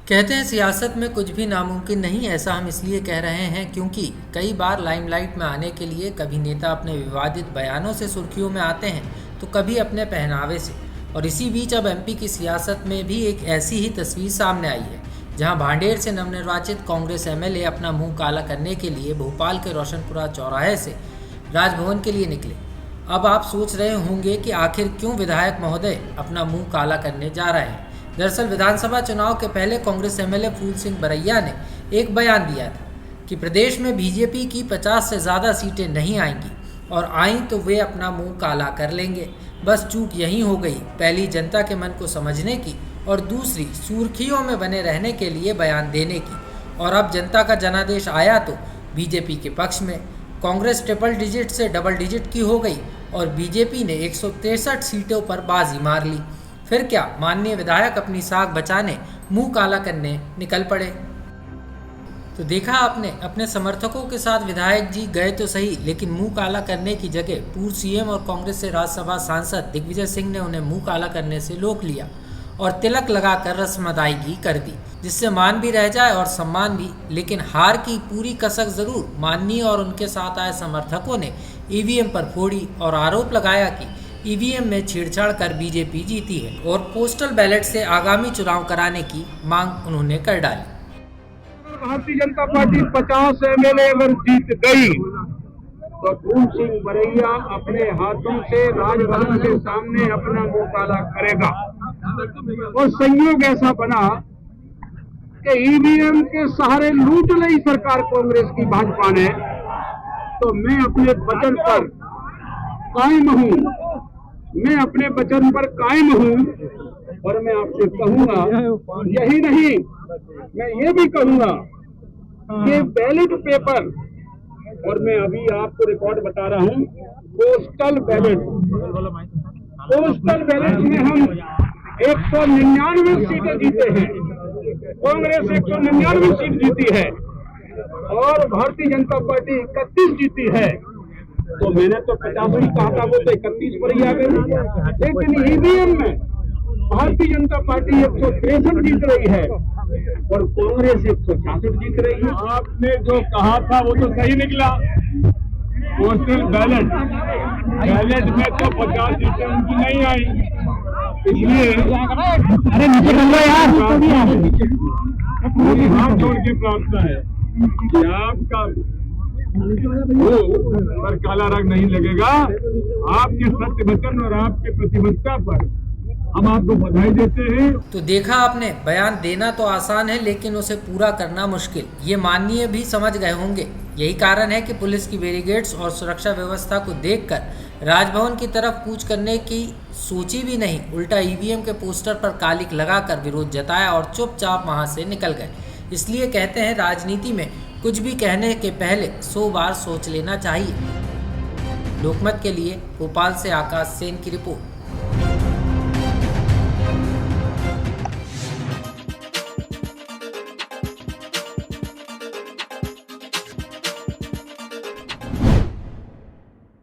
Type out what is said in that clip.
कहते हैं सियासत में कुछ भी नामुमकिन नहीं। ऐसा हम इसलिए कह रहे हैं क्योंकि कई बार लाइमलाइट में आने के लिए कभी नेता अपने विवादित बयानों से सुर्खियों में आते हैं तो कभी अपने पहनावे से। और इसी बीच अब एमपी की सियासत में भी एक ऐसी ही तस्वीर सामने आई है, जहां भांडेर से नवनिर्वाचित कांग्रेस एमएलए अपना मुंह काला करने के लिए भोपाल के रोशनपुरा चौराहे से राजभवन के लिए निकले। अब आप सोच रहे होंगे कि आखिर क्यों विधायक महोदय अपना मुंह काला करने जा रहे हैं। दरअसल विधानसभा चुनाव के पहले कांग्रेस एमएलए फूल सिंह बरैया ने एक बयान दिया था कि प्रदेश में बीजेपी की 50 से ज़्यादा सीटें नहीं आएंगी और आईं तो वे अपना मुंह काला कर लेंगे। बस चूक यही हो गई, पहली जनता के मन को समझने की और दूसरी सुर्खियों में बने रहने के लिए बयान देने की। और अब जनता का जनादेश आया तो बीजेपी के पक्ष में। कांग्रेस ट्रिपल डिजिट से डबल डिजिट की हो गई और बीजेपी ने 163 सीटों पर बाजी मार ली। फिर क्या माननीय विधायक अपनी साख बचाने मुंह काला करने निकल पड़े। तो देखा आपने, अपने समर्थकों के साथ विधायक जी गए तो सही, लेकिन मुंह काला करने की जगह पूर्व सीएम और कांग्रेस से राज्यसभा सांसद दिग्विजय सिंह ने उन्हें मुंह काला करने से रोक लिया और तिलक लगाकर रस्म अदायगी कर दी, जिससे मान भी रह जाए और सम्मान भी। लेकिन हार की पूरी कसक जरूर माननीय और उनके साथ आए समर्थकों ने ईवीएम पर फोड़ी और आरोप लगाया कि ईवीएम में छेड़छाड़ कर बीजेपी जीती है और पोस्टल बैलेट से आगामी चुनाव कराने की मांग उन्होंने कर डाली। भारतीय जनता पार्टी 50 एमएलए अगर जीत गई तो फूल सिंह बरैया अपने हाथों से राजभवन के सामने अपना मुंह काला करेगा। और संयोग ऐसा बना कि ईवीएम के सहारे लूट ली सरकार कांग्रेस की भाजपा ने, तो मैं अपने वचन पर कायम हूं, मैं अपने वचन पर कायम हूं। और मैं आपसे कहूंगा, यही नहीं मैं ये भी कहूंगा कि बैलेट पेपर, और मैं अभी आपको रिकॉर्ड बता रहा हूं, पोस्टल बैलेट में हम 199 सीटें जीते हैं, कांग्रेस 199 सीट जीती है और भारतीय जनता पार्टी 31 जीती है। तो मैंने तो 50 ही कहा था, वो तो 31 पर ही आ गई। लेकिन ईवीएम में भारतीय जनता पार्टी 163 जीत रही है और कांग्रेस 166 जीत रही है। आपने जो कहा था वो तो सही निकला। पोस्टल बैलेट में तो 50 सीटें उनकी नहीं आई, इसलिए अरे नीचे यार, हाथ जोड़ के प्रार्थना है कि आपका पर काला रंग नहीं लगेगा। आपके सत्य वचन और आपके प्रतिबद्धता पर हम आपको बधाई देते हैं। तो देखा आपने, बयान देना तो आसान है लेकिन उसे पूरा करना मुश्किल। ये माननीय भी समझ गए होंगे। यही कारण है कि पुलिस की बैरिकेड्स और सुरक्षा व्यवस्था को देखकर राजभवन की तरफ कूच करने की सोची भी नहीं, उल्टा ईवीएम के पोस्टर पर कालिक लगाकर विरोध जताया और चुपचाप वहां से निकल गए। इसलिए कहते हैं राजनीति में कुछ भी कहने के पहले 100 बार सोच लेना चाहिए। लोकमत के लिए भोपाल से आकाश सेन की रिपोर्ट।